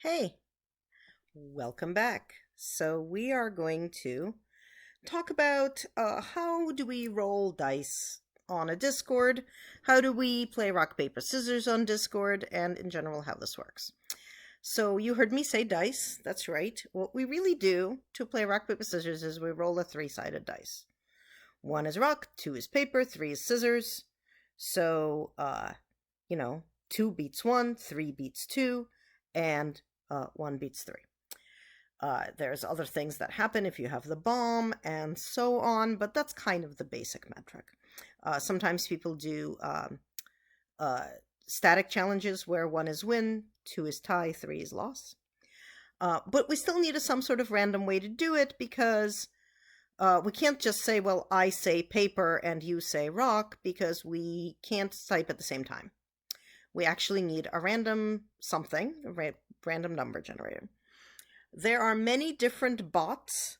Hey, welcome back. So we are going to talk about how do we roll dice on a Discord, how do we play rock, paper, scissors on Discord, and in general how this works. So you heard me say dice, that's right. What we really do to play rock, paper, scissors is we roll a three-sided dice. One is rock, two is paper, three is scissors. So, two beats one, three beats two, and one beats three. There's other things that happen if you have the bomb and so on, but that's kind of the basic metric. Sometimes people do static challenges where one is win, two is tie, three is loss. But we still need some sort of random way to do it because we can't just say, well, I say paper and you say rock, because we can't type at the same time. We actually need a random something, a random number generator. There are many different bots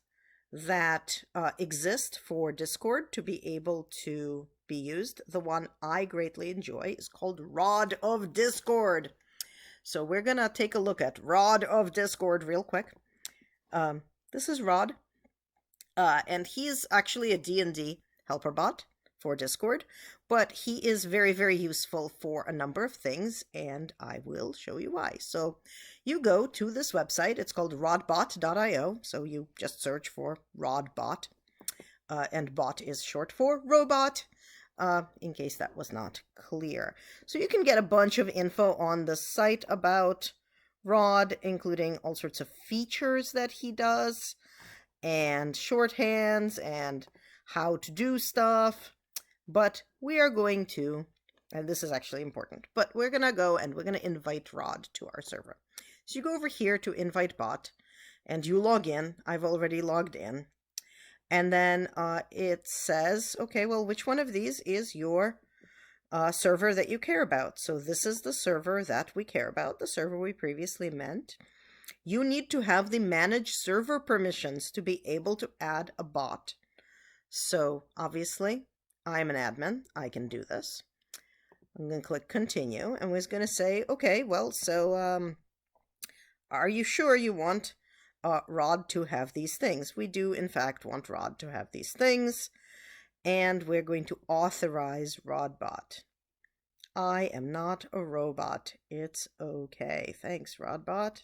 that exist for Discord to be able to be used. The one I greatly enjoy is called Rod of Discord. So we're going to take a look at Rod of Discord real quick. This is Rod, and he's actually a D&D helper bot for Discord, but he is very, very useful for a number of things, and I will show you why. So you go to this website. It's called rodbot.io, so you just search for rodbot, and bot is short for robot, in case that was not clear. So you can get a bunch of info on the site about Rod, including all sorts of features that he does, and shorthands, and how to do stuff. But we are going to, and this is actually important, but we're going to go and we're going to invite Rod to our server. So you go over here to invite bot and you log in. I've already logged in. And then it says, okay, well, which one of these is your server that you care about? So this is the server that we care about, the server we previously meant. You need to have the manage server permissions to be able to add a bot. So obviously, I'm an admin. I can do this. I'm going to click continue, and we're going to say, okay, well, so are you sure you want Rod to have these things? We do, in fact, want Rod to have these things, and we're going to authorize RodBot. I am not a robot. It's okay. Thanks, RodBot.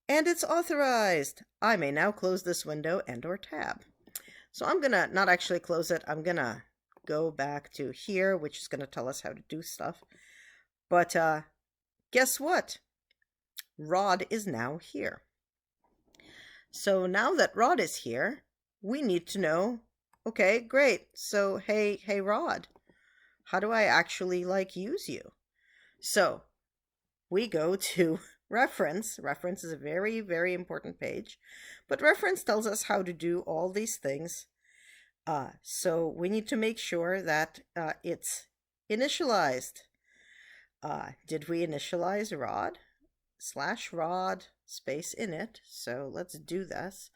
And it's authorized. I may now close this window and or tab. So I'm going to not actually close it. I'm going to go back to here, which is going to tell us how to do stuff. But guess what? Rod is now here. So now that Rod is here, we need to know, okay, great. So, hey, Rod, how do I actually, use you? So we go to reference. Reference is a very, very important page. But reference tells us how to do all these things. So we need to make sure that it's initialized. Did we initialize Rod? /Rod space init. So let's do this.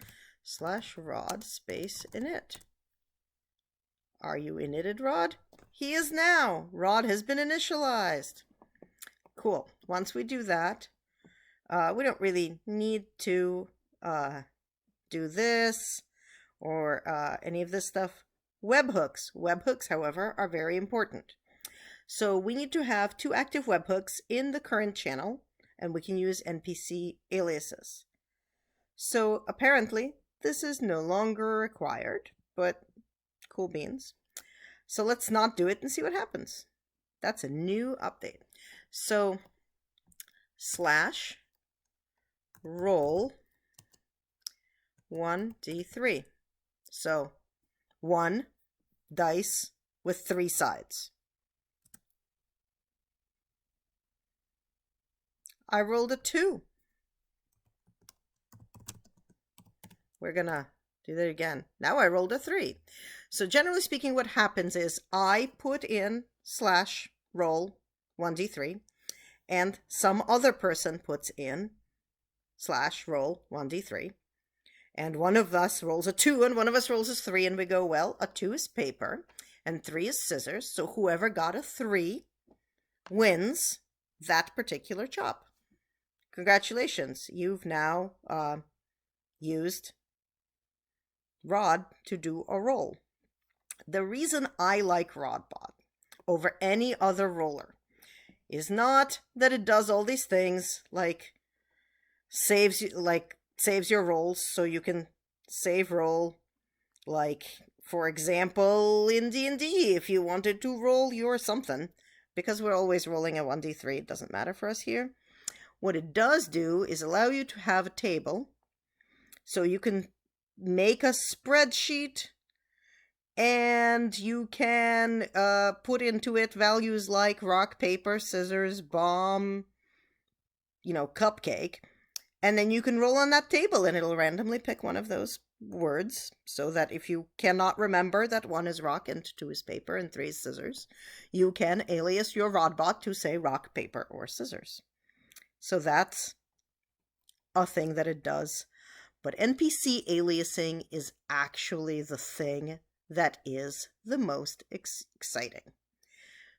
/Rod space init. Are you initted, Rod? He is now. Rod has been initialized. Cool. Once we do that, we don't really need to do this or any of this stuff. Webhooks. Webhooks, however, are very important. So we need to have 2 active webhooks in the current channel, and we can use NPC aliases. So apparently, this is no longer required, but cool beans. So let's not do it and see what happens. That's a new update. So /roll 1d3. So 1 dice with 3 sides. I rolled a 2. We're gonna do that again. Now I rolled a 3. So generally speaking, what happens is I put in /roll 1d3, and some other person puts in /roll 1d3, and one of us rolls a 2 and one of us rolls a 3, and we go, well, a 2 is paper and 3 is scissors, so whoever got a 3 wins that particular chop. congratulations, you've now used Rod to do a roll. The reason I like RodBot over any other roller is not that it does all these things like saves your rolls so you can save roll, like for example in D&D if you wanted to roll your something, because we're always rolling a 1d3, it doesn't matter for us here. What it does do is allow you to have a table so you can make a spreadsheet and you can put into it values like rock, paper, scissors, bomb, cupcake. And then you can roll on that table and it'll randomly pick one of those words, so that if you cannot remember that 1 is rock and 2 is paper and 3 is scissors, you can alias your RodBot to say rock, paper, or scissors. So that's a thing that it does. But NPC aliasing is actually the thing that is the most exciting.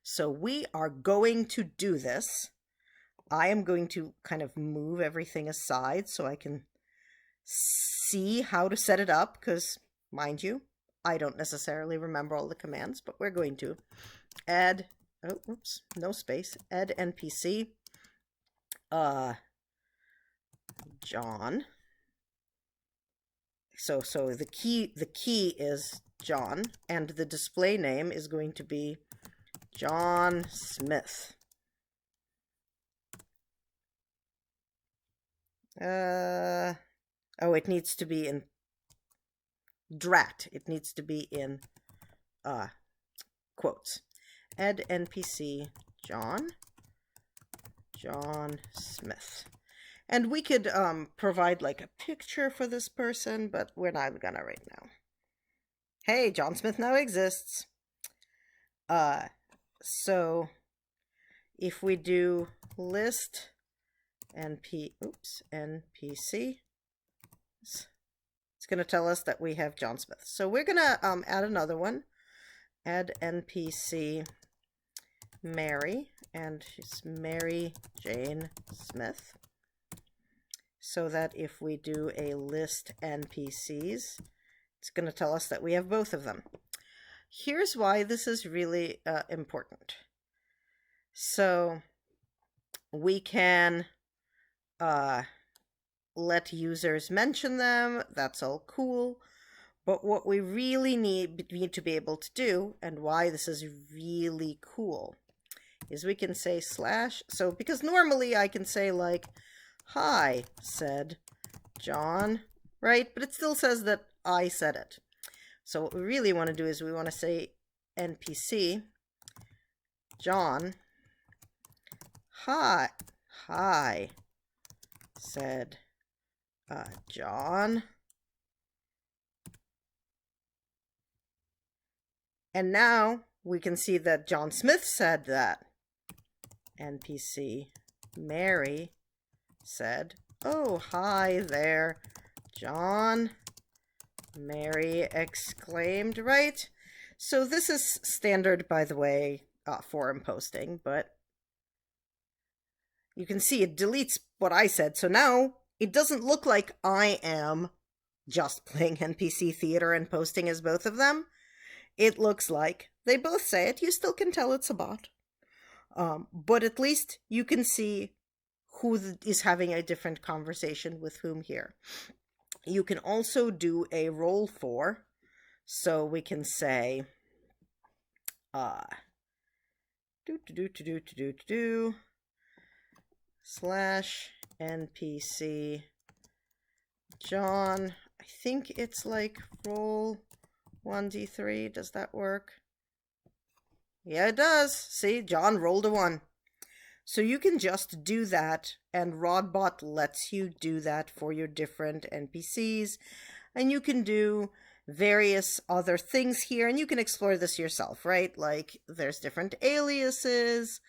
So we are going to do this. I am going to kind of move everything aside so I can see how to set it up, because, mind you, I don't necessarily remember all the commands, but we're going to add, oh, oops, no space, add NPC, John. So the key is John, and the display name is going to be John Smith. Oh, it needs to be in drat. It needs to be in quotes. Add NPC John Smith. And we could provide like a picture for this person, but we're not gonna right now. Hey, John Smith now exists. So if we do list NPC, it's going to tell us that we have John Smith. So we're going to add another one. Add NPC Mary, and she's Mary Jane Smith. So that if we do a list NPCs, it's going to tell us that we have both of them. Here's why this is really important. So we can let users mention them. That's all cool. But what we really need to be able to do, and why this is really cool, is we can say slash. So because normally I can say like, hi, said John, right? But it still says that I said it. So what we really want to do is we want to say NPC John, hi, said John. And now we can see that John Smith said that. NPC Mary said, oh, hi there, John. Mary exclaimed, right? So this is standard, by the way, forum posting, but you can see it deletes what I said. So now it doesn't look like I am just playing NPC theater and posting as both of them. It looks like they both say it. You still can tell it's a bot. But at least you can see who is having a different conversation with whom here. You can also do a roll for, so we can say slash NPC John. I think it's like roll 1d3. Does that work? Yeah, it does. See, John rolled a 1. So you can just do that, and RodBot lets you do that for your different NPCs, and you can do various other things here, and you can explore this yourself, right? Like there's different aliases.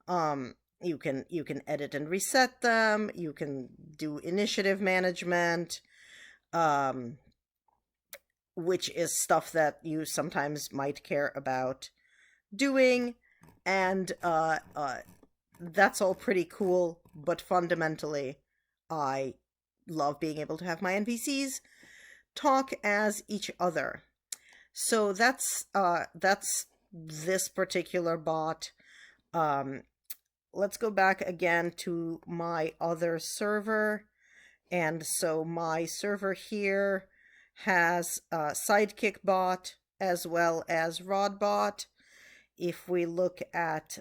You can edit and reset them. You can do initiative management, which is stuff that you sometimes might care about doing, and that's all pretty cool, but fundamentally, I love being able to have my NPCs talk as each other. So that's this particular bot. Um, let's go back again to my other server. And so my server here has Sidekick bot as well as Rod bot. If we look at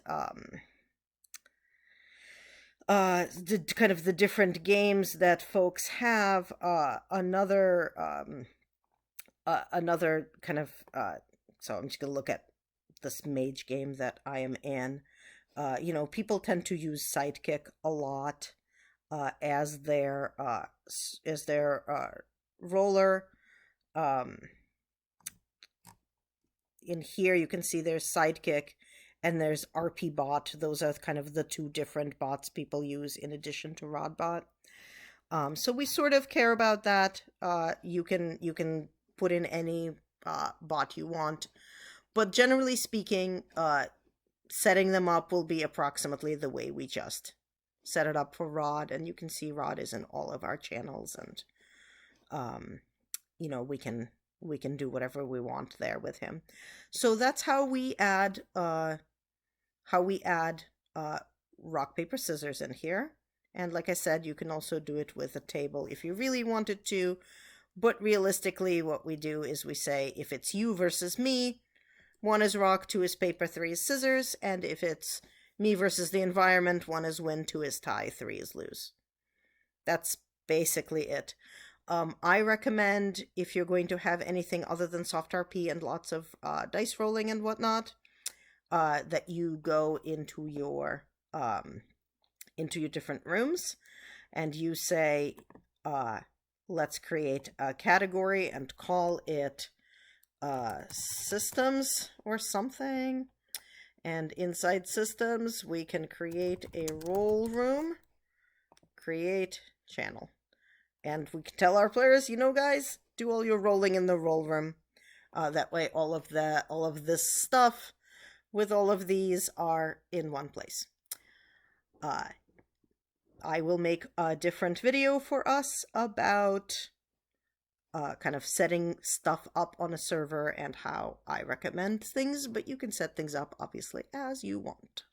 the kind of the different games that folks have, another kind of so I'm just gonna look at this mage game that I am in. People tend to use Sidekick a lot as their roller. In here you can see there's Sidekick and there's RP bot. Those are kind of the two different bots people use in addition to Rodbot. So we sort of care about that. You can put in any bot you want, but generally speaking, setting them up will be approximately the way we just set it up for Rod, and you can see Rod is in all of our channels, and we can do whatever we want there with him. So that's how we add rock paper scissors in here. And like I said, you can also do it with a table if you really wanted to. But realistically, what we do is we say, if it's you versus me, 1 is rock, 2 is paper, 3 is scissors. And if it's me versus the environment, 1 is win, 2 is tie, 3 is lose. That's basically it. I recommend, if you're going to have anything other than soft RP and lots of dice rolling and whatnot, that you go into your different rooms and you say, let's create a category and call it systems or something. And inside systems, we can create a roll room, create channel. And we can tell our players, guys, do all your rolling in the roll room. That way all of this stuff with all of these are in one place. I will make a different video for us about kind of setting stuff up on a server and how I recommend things, but you can set things up obviously as you want.